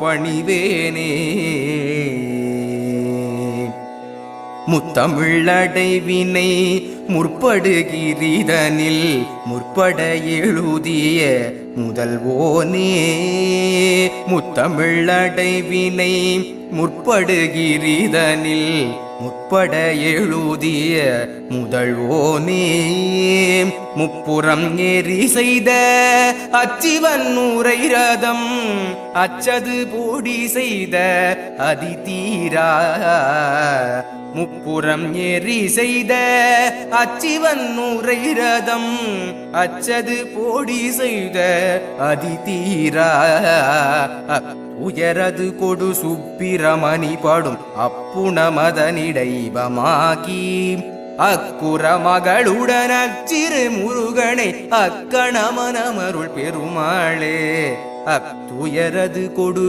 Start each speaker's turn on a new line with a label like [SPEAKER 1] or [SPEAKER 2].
[SPEAKER 1] பணிவேனே. முத்தமிழடைவினை முற்படுகிறிதனில் முற்பட எழுதிய முதல்வோனே. முத்தமிழடைவினை முற்படுகிறிதனில் முற்பட எழுதிய முதல்வோனே. முப்புறம் ஏறி செய்த அச்சிவன் உரை ரதம் அச்சது போடி செய்த அதிதீரா. முப்புறம் ஏறி செய்த அச்சிவன் உரை ரதம் அச்சது போடி செய்த அதிதீரா. உயரது கொடு சுப்பிரமணி படும் அப்புணமதனிடைபமாகி அக்குற மகளுடன் அச்சிறு முருகனை அக்கணமனமருள் பெருமாளே. அத்துயரது கொடு